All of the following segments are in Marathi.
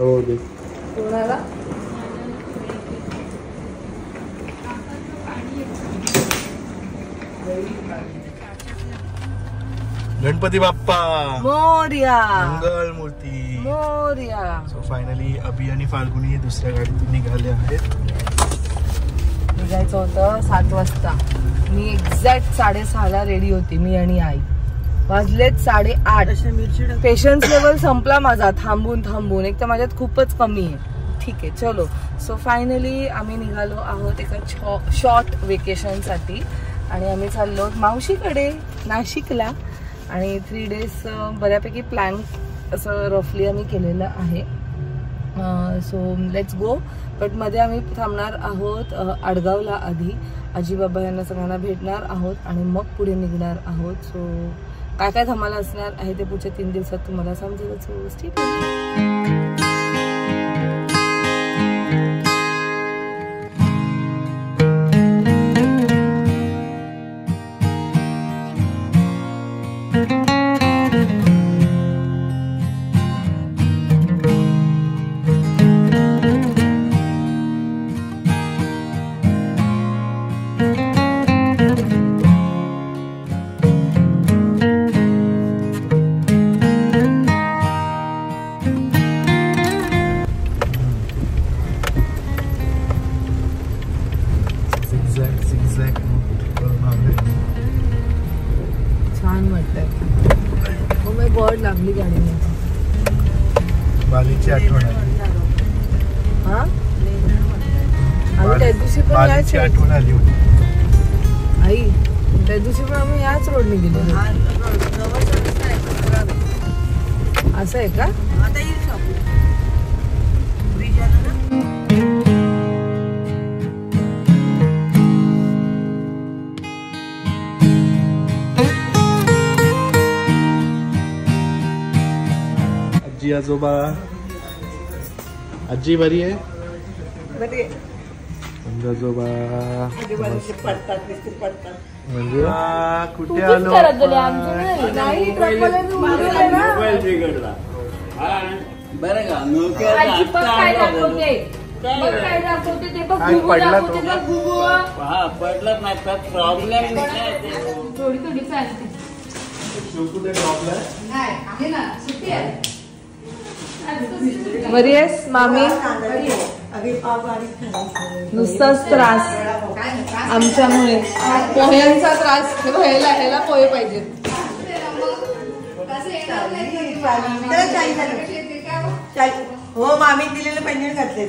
हो दे कोणाला गणपती बाप्पा मोरया, मंगल मूर्ती मोरया. सो फायनली अभि आणि फाल्गुनी दुसऱ्या गाडीतून निघाले आहेत. निघायचं होतं 7 वाजता. मी एक्झॅक्ट 6:30ला रेडी होती, मी आणि आई. वाजलेत 8:30. पेशन्स लेवल संपला माझा थांबून थांबून. एक तर माझ्यात खूपच कमी आहे. ठीक आहे चलो. सो फायनली आम्ही निघालो आहोत एका शॉर्ट वेकेशन साठी आणि आम्ही चाललो मावशीकडे नाशिकला. आणि 3 days बऱ्यापैकी प्लॅन असं रफली आम्ही केलेलं आहे. So let's go. बट मध्ये आम्ही थांबणार आहोत आडगावला आधी. आजी बाबा यांना सगळ्यांना भेटणार आहोत आणि मग पुढे निघणार आहोत. सो काय काय धमाला असणार आहे ते पुढच्या 3 दिवसात तुम्हाला समजेलच. So stay tuned. छान वाटतंय. हो मी बर्ड लागली गाडीमध्ये. बालीची आठवण आली. हा आम्ही त्या दिवशी पण बालीची आठवण आली होती आई. त्या दिवशी पण आम्ही याच रोडने गेलो. असं आहे का? आजी आजोबा. आजी बरी आहे? आजोबा म्हणजे कुठे आलो? बरं का पडला नाही तर प्रॉब्लेम थोडी थोडी चालते. बरी आहेस मामी? नुसताच त्रास आमच्यामुळे. पोह्यांचा त्रास. ह्याला पोहे पाहिजेत. हो मामी दिलेलं पेंडिंग करते.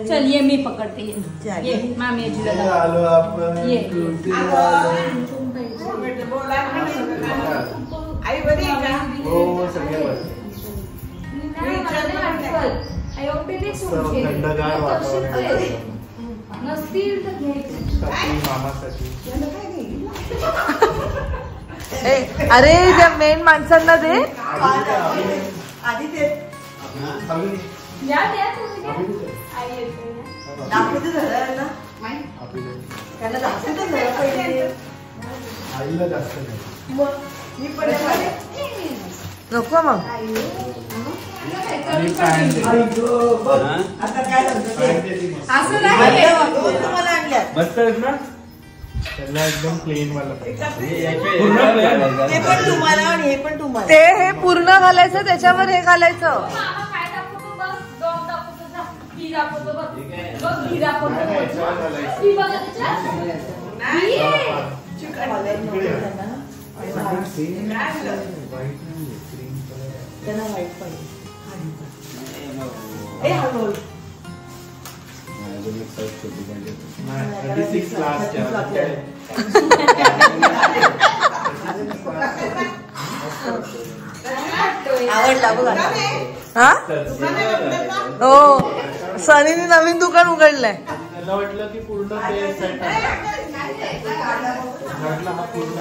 चल ये मी पकडते. ये मामी ये. आई बरी आहे का? हो सगळे थंडगार वातावरण नसतील तर घ्यायचं मामासाठी. अरे त्या मेन माणसांना दे. आधी ते दाखवते झालं ना. त्यांना दाखवते पहिले. आईला जास्त नाही. मग मी पण नको मग. आता काय असं नाही. तुम्हाला आणल्या मस्त आहेत ना. त्याला एकदम प्लेन वाला ते पण तुम्हाला आणि हे पण तुम्हाला. ते हे पूर्ण घालायचं त्याच्यावर हे घालायचं. त्यांना वाईट पाहिजे. आवडला बघा. हा हो सनीने नवीन दुकान उघडलंय. त्याला वाटलं की पूर्ण ते सेट हा पूर्ण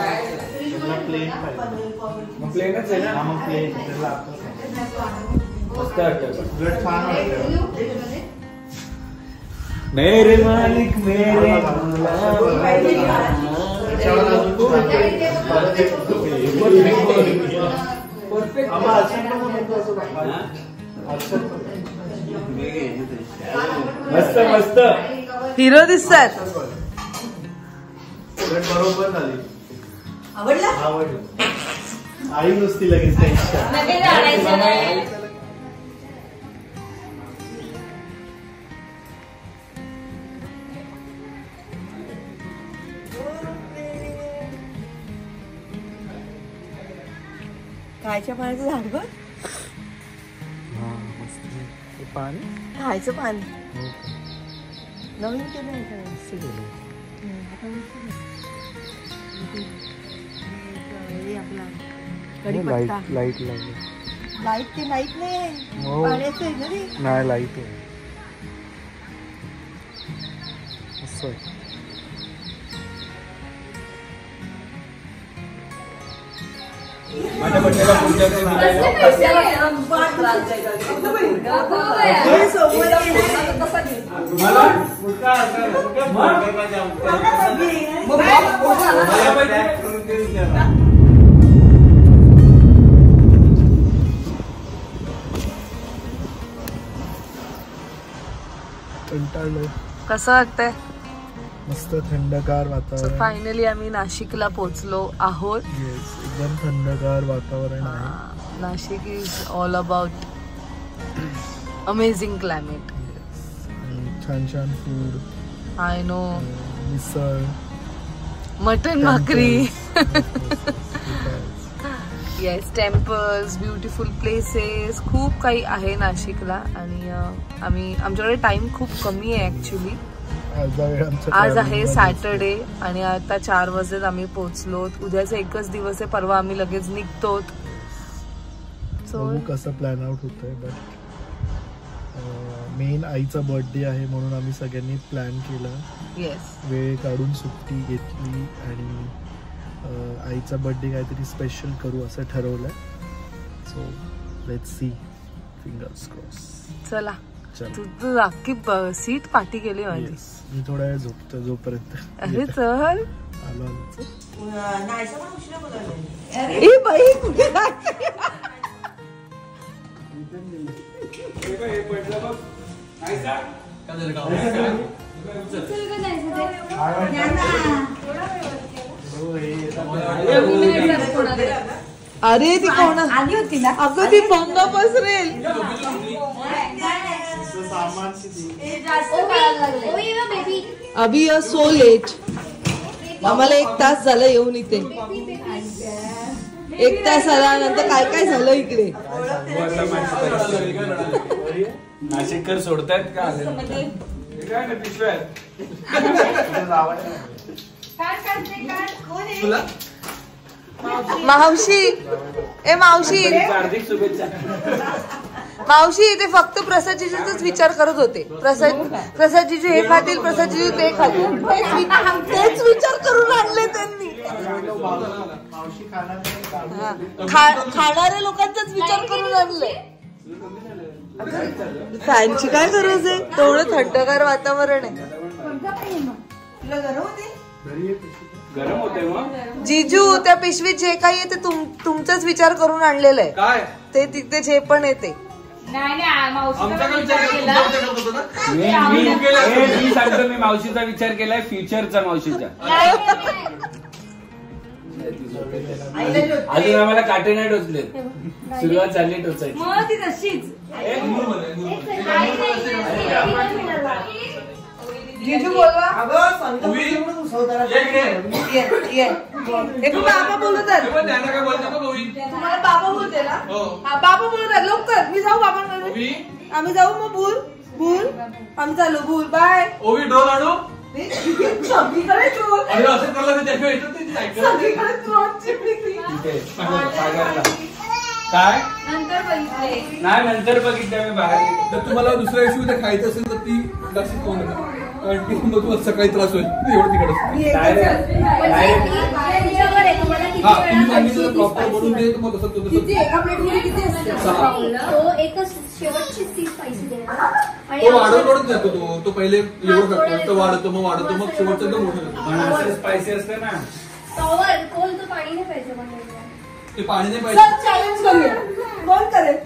प्लेन पाहिजे. प्लेनच आहे ना. मग प्लेन मस्त वाटतं. छान वाटतं. मेरे मालिक मेरे मस्त मस्त हिरो दिसतात. बरोबर झाली. आवडला? आवडलं. आई नुसती लगेच खायच्या पाण्याचं झाड बघ. पान खायचं पान नवीन केलं आपला कढीपत्ता. लाईट लाईट ते लाईट नाही पाण्याचं आहे ना रे. नाही लाईट आहे असं. माझ्या बड्डेला पुढच्या कसं वाटतंय? मस्त थंडगार वातावरण. फायनली आम्ही नाशिकला पोहोचलो आहोत. एकदम थंडगार वातावरण आहे. Nashik is all about amazing climate. छान छान food. I know. Misal, mutton भाकरी. येस, टेम्पल्स, ब्युटिफुल प्लेसेस, खूप काही आहे नाशिकला. आणि आमच्याकडे टाइम खूप कमी आहे ऍक्च्युली. आज आहे सॅटरडे आणि आता 4 वाजता आम्ही पोहोचलो. उद्याचा एकच दिवस आहे, परवा आम्ही लगेच निघतो. कसं प्लॅन आउट होतंय. बट मेन आईचा बर्थडे आहे म्हणून आम्ही सगळ्यांनी प्लॅन केला. येस, वेळ काढून सुट्टी घेतली आणि आईचा बर्थडे काहीतरी स्पेशल करू असं ठरवलंय. So let's see, fingers cross. चला, तू अख्खी सीट पाठी केली माझी. मी थोडा वेळ झोपतो जोपर्यंत. अरे चल, आलो. ए बाई कुठे अरे ती कोण आली होती ना? अगं ती भंग पसरेल. अभि सो लेट. आम्हाला 1 तास झालं येऊन इथे. 1 तास आल्यानंतर काय काय झालं इकडे. नाशिककर सोडतायत का? मावशी, ए मावशी, हार्दिक शुभेच्छा. मावशी ते फक्त प्रसादजीचाच विचार करत होते. प्रसादजी हे खातील, प्रसादजी ते खातील, तेच विचार करून आणले त्यांनी. खाणाऱ्या लोकांचाच विचार करून आणले. फॅनची काय गरज आहे? तेवढं थंडगार वातावरण आहे. गरम होते मग. जीजू, त्या पिशवीत जे काही आहे ते तुमचाच विचार करून आणलेलं आहे. काय ते तिथे जे पण येते. मी सांगतो, मी मावशीचा विचार केलाय, फ्युचरचा मावशीचा. अजून आम्हाला काटे नाही टोचले, सुरुवात झाली टोचायची. जीजू बोलवा. बाबा बोलतात. तुम्हाला बाबा बोलते ना? बाबा बोलतात. लवकर मी जाऊ बाबांकडे. आम्ही जाऊ मग. भूल भूल आम्ही चालू. भूल बाय. ओवी ड्रोन आणू. सगळीकडे ड्रोन. सगळीकडे काय नंतर बघितले. नाही, नंतर बघितलं मी बाहेर. तर तुम्हाला दुसऱ्या दिवशी उद्या खायचं असेल तर ती लक्षात ठेवू नका, कारण की मग तुम्हाला सकाळी त्रास होईल. एवढं तिकडच. हा, तुम्ही सांगितलं प्रॉपर बनवून दे, मग तसं एका प्लेटमध्ये किती असते? तो एकच शेवटची 30 पैसे देणार. तो वाढवत जातो. तो पहिले एवढं करतो, तो वाढतो, मग शेवटचं एकदम मोठं. स्पायसी असतं ना. टॉवर खोल तो पाणी नाही पाहिजे बनवायला. ते पाणी नाही पाहिजे. चॅलेंज करूया. कोण करेल?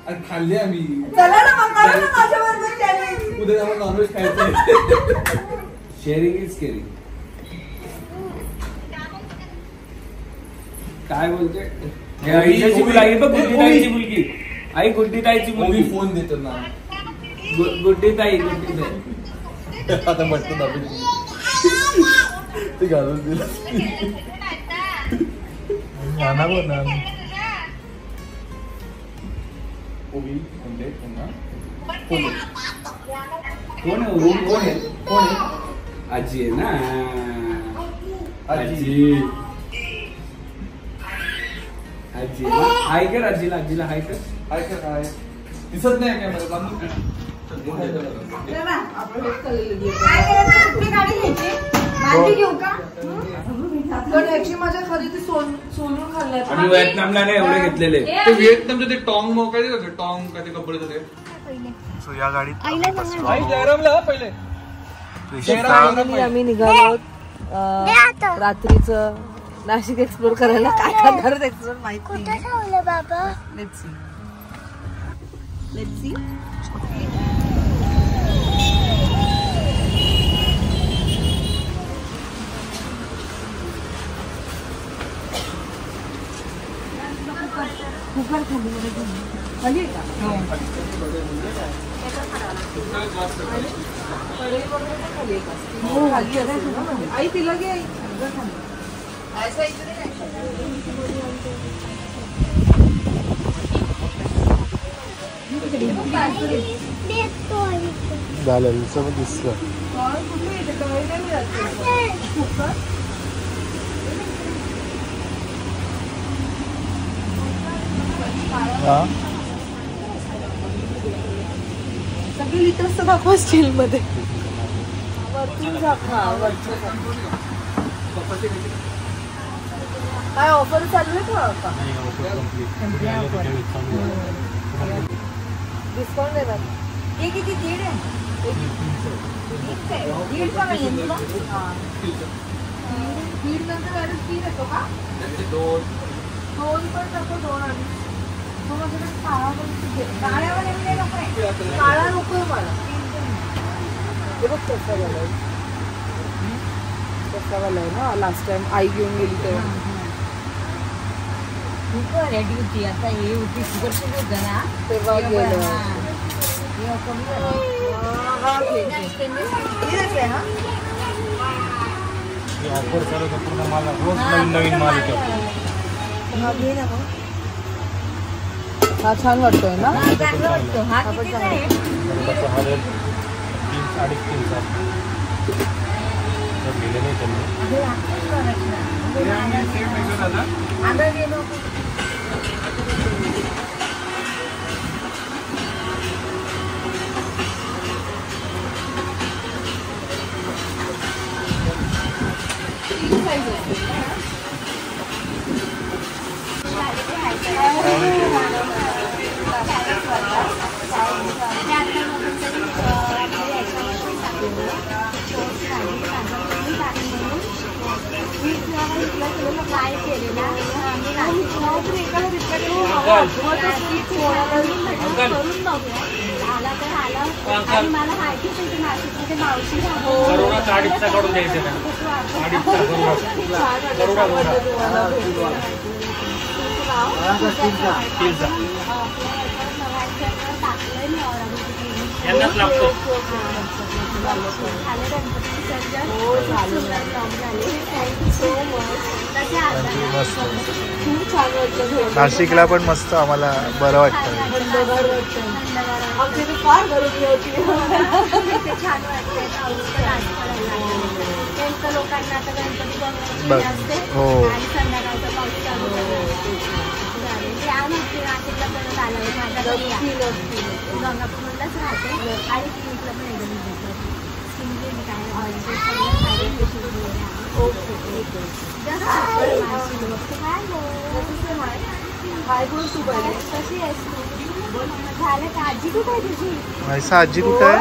आणि खाल्ले आम्ही. चला ना मग करा ना माझ्याबरोबर चॅलेंज. उद्या आपण नॉनव्हेज खायचंय. Sharing is caring. काय बोलते? आई बघ गुड्डीताईची मुलगी. आई गुड्डीताईची मुलगी फोन देतो ना. गुड्डीताई. आता म्हटलं दाबून ते घालून दिलं. गाणं बोल ना. ओवी कोणते पुन्हा कोण आहे? आजी आहे ना. आजी हाय कर. आजीला हाय कर. हाय कर. हाय दिसत नाही कॅमेरा. आपण हेच खाल्लेलं काय करायचं? कुठली गाडी घ्यायची? माहिती घेऊ का? पण याची माझ्या खरेदी सोलून खाल्ल्या. आणि व्हिएतनामला नाही एवढे घेतलेले. ते व्हिएतनामचं ते टॉंग मग काय ते टॉंग काय ते कपड्याचं ते. सो या गाडीत आई जयरामला पहिले. आम्ही निघालो रात्रीचं नाशिक एक्सप्लोर करायला. काय करणार एक्सप्लोर माहिती नाही. बाबा लेट्स सी. कुकर खाली आहे का? खाली आहे. आई तिला घे. झालं समज दिसलं. सगळे लिटर्स दाखवा स्टील मध्ये. वरतून दाखवा. काय ऑफर चालू आहे का? डिस्काउंट देणार. हे किती? 1.5 आहे. 1.5 का नाही तुला? दीड नंतर डायरेक्ट 3 येतो का? 2 पण टाको. 2 आणि तो माझ्याकडे काळ्यावाले नाही नको. काळा नकोय मला. हे बघ कसा झालाय. कसा झालाय ना. लास्ट टाइम आई घेऊन गेली तेव्हा. रेडी होती. आता हे होती शुगरची होत ना तेव्हा गेलं. ऑफर चालू होतं पूर्ण माल. रोज नवीन माल येतो. हा छान वाटतोय ना. चांगला वाटतो. हा किती आहे? 3-3.5 गेले नाही त्यांनी. आंबा गेलो. काय केलेला आला तर आला आणि मला माहिती होती नाशिकमध्ये मावशी नाशिकला पण मस्त आम्हाला बरं वाटतं. फार गर्दी होती. छान वाटते. लोकांना आता गणपती असते आणि संध्याकाळचा पाऊस चालू नाशिकला परत आला माझ्या घरी गंगापूरलाच राहते आणि क्लिनिकला पण एकदम आजी कुठे आहे तुझी? आजी कुठे आहे?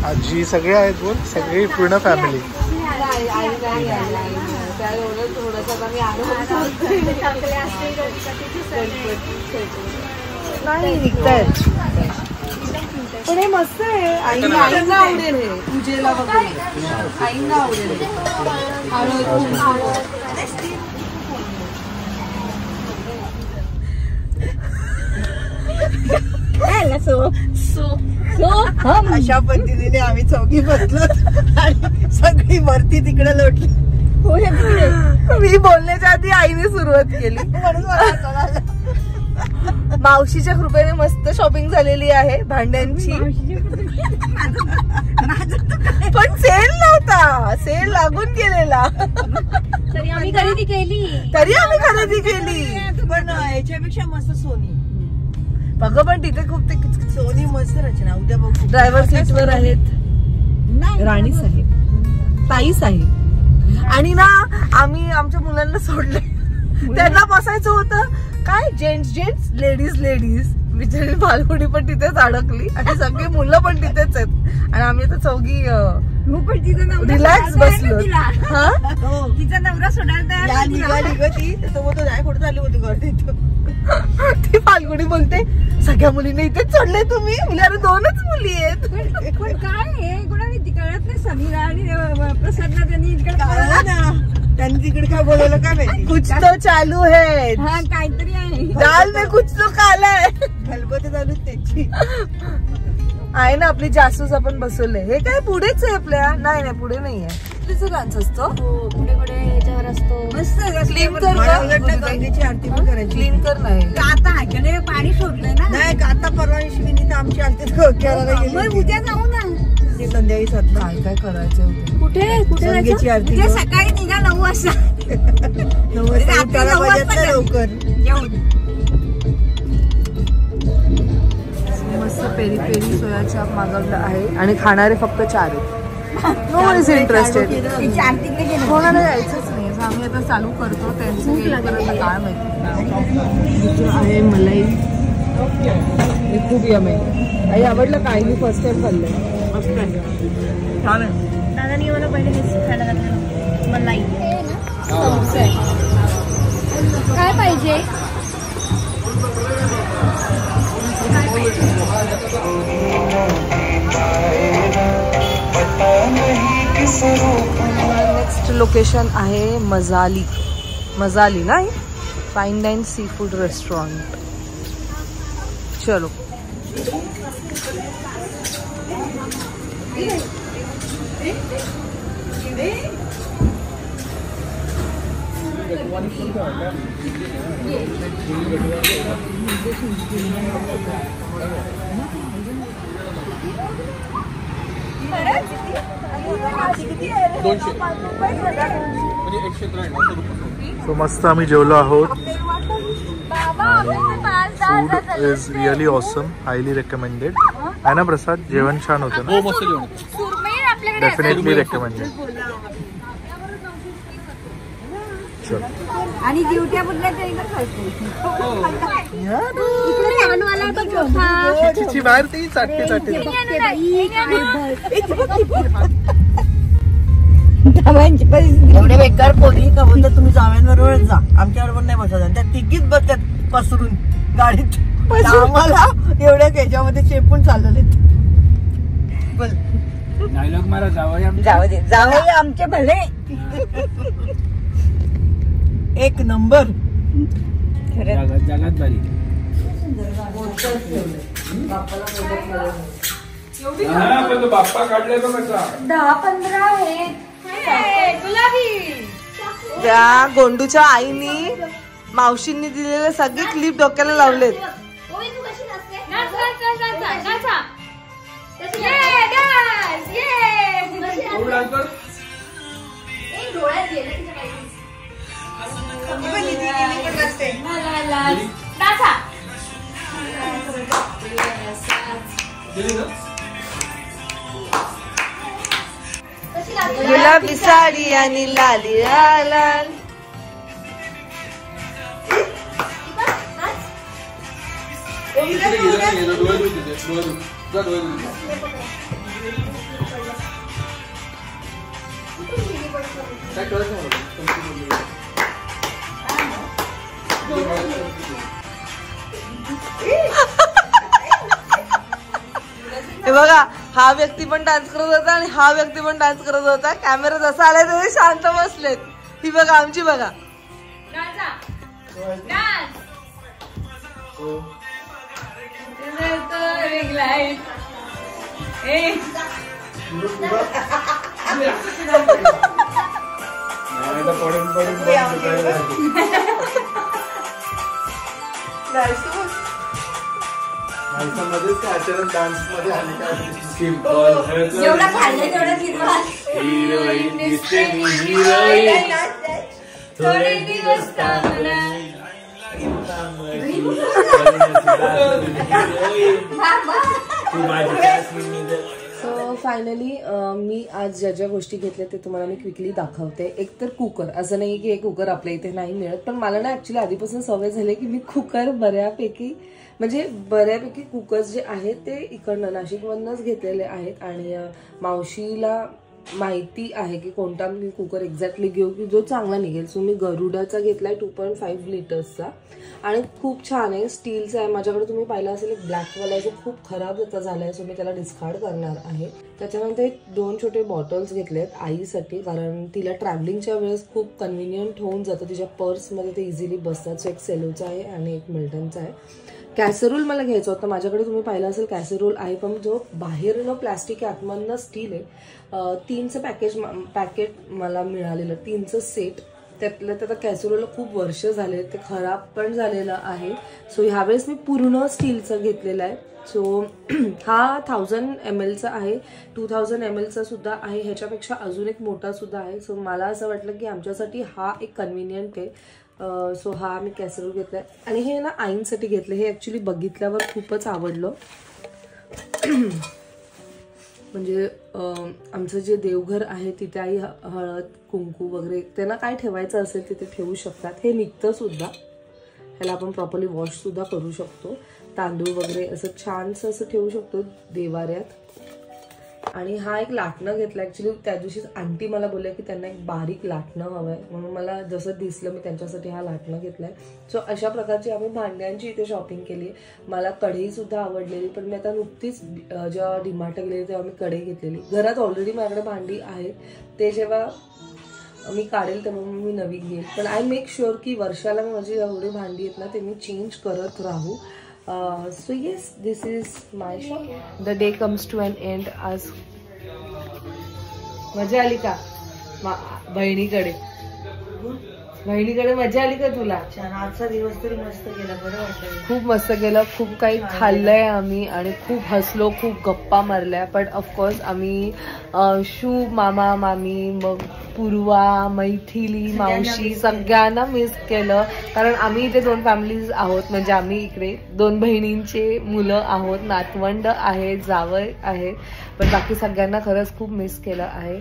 आजी सगळे आहेत. बोल सगळी पूर्ण फॅमिली. त्या एवढं थोडंसं मी टाकले असते नाही निघतायत. पण हे मस्त आहे. आईला आवडेल हे पूजेला वगैरे. आईला आवडेल अशा पद्धतीने आम्ही चौकी बसलो आणि सगळी वरती तिकडे लोटली. मी बोलण्याच्या आधी आईने सुरुवात केली. मावशीच्या कृपेने मस्त शॉपिंग झालेली आहे भांड्यांची. पण सेल नव्हता, सेल लागून गेलेला. तरी आम्ही खरेदी केली. पण याच्यापेक्षा मस्त सोनी. बघ पण तिथे खूप ते सोनी मस्त रचना. उद्या बघू. ड्रायव्हर सीटवर आहेत राणी साहेब, ताई साहेब. आणि ना आम्ही आमच्या मुलांना सोडले. त्यांना बसायचं होतं काय जेंट्स लेडीज बिचारी फाल्गुनी पण तिथेच अडकली आणि सगळी मुलं पण तिथेच आहेत आणि आम्ही आता चौघी रिलॅक्स बसलो. तिचा नवरा सोडायला निघाली ग ती. नाही कुठे चालली होती गर्दीत. ती फाल्गुनी बोलते सगळ्या मुलींना इथेच सोडले तुम्ही. अरे 2च मुली आहेत. पण काय आहे कोणा कळत नाही. समीरा आणि प्रसादला त्यांनी तिकडे काय बोलवलं काय माहिती. कुछ तो चालू है. हा काहीतरी आहे. दाल में कुछ तो काला है. खलबत चालू त्याची आहे ना. आपली जासूस आपण बसवले. हे काय पुढेच आहे आपल्या. नाही पुढे नाहीये. तिचं डान्स असतो पुढे याच्यावर असतो. मस्त क्लीन कर. गंगेची आरती पण करायची. क्लीन कर नाही आता ऐकले पाणी सोडलंय ना. नाही आता परवा दिवशी आमची आरती करायला गेली. उद्या जाऊ ना. ते संध्याकाळी 7ला. काय करायचं होतं. कुठे गंगेची आरती. उद्या सकाळी निघा 9 वाजता. 9 वाजता उठायला पाहिजे लवकर. मस्त पेरी पेरी सोया चाप मागवलं आहे आणि खाणारे फक्त 4 आहेत. No is interested. कोणाला यायचंच नाही. आम्ही आता चालू करतो. त्यांचं गेल्यापर्यंत काय माहिती. आहे मलाई. हे खूप यम आहे. आई आवडलं काय. मी फर्स्ट टाइम खाल्लंय. मस्त आहे. छान आहे. दादानी मला पहिले हेच खायला घातलं. मलाई काय पाहिजे. नेक्स्ट लोकेशन आहे मजाली नाही fine dine sea food restaurant. चलो सो मस्त आम्ही जेवलो आहोत. Food is really awesome. Highly recommended आहे ना प्रसाद. जेवण छान होतं ना. मस्त जेवण. Definitely recommended. आणि दिवट्या बुडल्या तरी बाहेर ती चाटते. एवढे बेकार पोरी का बोलतात तुम्ही जाव्यांबरोबर जा. आमच्याबरोबर नाही बसत. त्या तिकीच बसतात पसरून गाडीत. आम्हाला एवढ्या त्याच्यामध्ये चेपून चाललेले. डायलॉग मारा. जावई आमचे भले. एक नंबर. जगात भारी. बाप्पा काढले बघ कसा. 10-15 आहे. त्या गोंडूच्या आईनी मावशींनी दिलेले सगळे क्लिप डोक्याला लावलेत. गुलाबी साडी आणि लाली लाल. काय कळत नाही मला. हे बघा, हा व्यक्ती पण डान्स करत होता आणि हा व्यक्ती पण डान्स करत होता. कॅमेरा जसा आलाय तसे शांत बसलेत. ही बघा आमची बघा. मध्येच आचरण डान्स मध्ये आली काय जेवढा खाल्लं तेवढा फिरवा. थोडे दिवस सो फायनली मी आज ज्या ज्या गोष्टी घेतल्या ते तुम्हाला मी क्विकली दाखवते. एक तर कुकर, असं नाही की हे कुकर आपल्या इथे नाही मिळत, पण मला ना ऍक्च्युली आधीपासून सवय झाली की मी कुकर बऱ्यापैकी कुकर्स जे आहेत ते इकडनं नाशिकमधनंच घेतलेले आहेत. आणि मावशीला माहिती आहे की कोणता मी कुकर एक्झॅक्टली घेऊ की जो चांगला निघेल. सो मी गरुडाचा घेतलाय 2.5 लिटर्सचा आणि खूप छान आहे, स्टीलचा आहे. माझ्याकडे तुम्ही पाहिलं असेल एक ब्लॅकवाला जो खूप खराब त्याचा झालाय, सो मी त्याला डिस्कार्ड करणार आहे. त्याच्यानंतर 2 छोटे बॉटल्स घेतलेत आईसाठी, कारण तिला ट्रॅव्हलिंगच्या वेळेस खूप कन्व्हिनियंट होऊन जातं, तिच्या पर्समध्ये ते इझिली बसतात. सो एक सेलोचा आहे आणि एक मिल्टनचा आहे. कॅसेरोल मला घ्यायचं होतं, माझ्याकडे तुम्ही पाहिलं असेल कॅसेरोल आहे, पण जो बाहेरनं प्लॅस्टिक आहे आतमधनं स्टील आहे. 3चं पॅकेट मला मिळालेलं, 3चं सेट. त्यातलं त्याचा कॅसेरोलला खूप वर्ष झाले, ते खराब पण झालेलं आहे. सो ह्यावेळेस मी पूर्ण स्टीलचं घेतलेलं आहे. सो हा 1000 mlचा आहे, 2000 mlचा सुद्धा आहे, ह्याच्यापेक्षा अजून एक मोठा सुद्धा आहे. सो मला असं वाटलं की आमच्यासाठी हा एक कन्व्हिनियंट आहे. सो हा मी कॅसेरोल घेतलाय आणि हे ना आईंसाठी घेतलं. हे ॲक्च्युली बघितल्यावर खूपच आवडलं. म्हणजे आमचं जे देवघर आहे तिथे आई हळद कुंकू वगैरे त्यांना काय ठेवायचं असेल तिथे ठेवू शकतात. हे निघतं सुद्धा, ह्याला आपण प्रॉपरली वॉश सुद्धा करू शकतो. तांदूळ वगैरे असं छानसं असं ठेवू शकतो देवाऱ्यात. आणि हा एक लाटणं घेतला. ॲक्च्युली त्या दिवशीच आंटी मला बोलल्या की त्यांना एक बारीक लाटणं हवं आहे, म्हणून मला जसं दिसलं मी त्यांच्यासाठी हा लाटणं घेतलाय. सो अशा प्रकारची आम्ही भांड्यांची इथे शॉपिंग केली. मला कढई सुद्धा आवडलेली, पण मी आता नुकतीच जेव्हा डीमार्टला गेलेली तेव्हा मी कढई घेतलेली. घरात ऑलरेडी माझ्याकडे भांडी आहेत, ते जेव्हा मी काढेल तेव्हा मी नवी घेईल. पण आय मेक शुअर की वर्षाला मी माझी एवढी भांडी आहेत ना ते मी चेंज करत राहू. So yes, this is my shop. The day comes to an end. आज मजा आली का बहिणीकडे मजा आली का तुला? छान, आजचा दिवस तरी मस्त गेला, बरं वाटलं. खूप मस्त गेलं, खूप काही खाल्लंय आम्ही आणि खूप हसलो, खूप गप्पा मारल्या. पण ऑफकोर्स आम्ही शू मामा मामी मग पूर्वा मैथिली मावशी सगळ्यांना मिस केलं, कारण आम्ही इथे 2 फॅमिलीज आहोत. म्हणजे आम्ही इकडे 2 बहिणींचे मुलं आहोत, नातवंड आहेत, जावई आहेत, पण बाकी सगळ्यांना खरंच खूप मिस केलं आहे.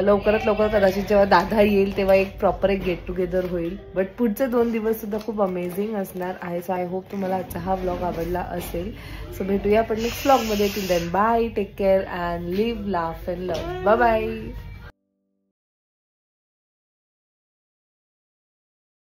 लवकरात लवकर कदाचित जेव्हा दादा येईल तेव्हा एक प्रॉपर एक गेट टुगेदर होईल. बट पुढचे 2 दिवस सुद्धा खूप अमेझिंग असणार आहे. सो आय होप तुम्हाला आजचा हा व्लॉग आवडला असेल. सो भेटूया आपण नेक्स्ट व्लॉगमध्ये. Till then bye, take care and live, laugh and love. Bye bye.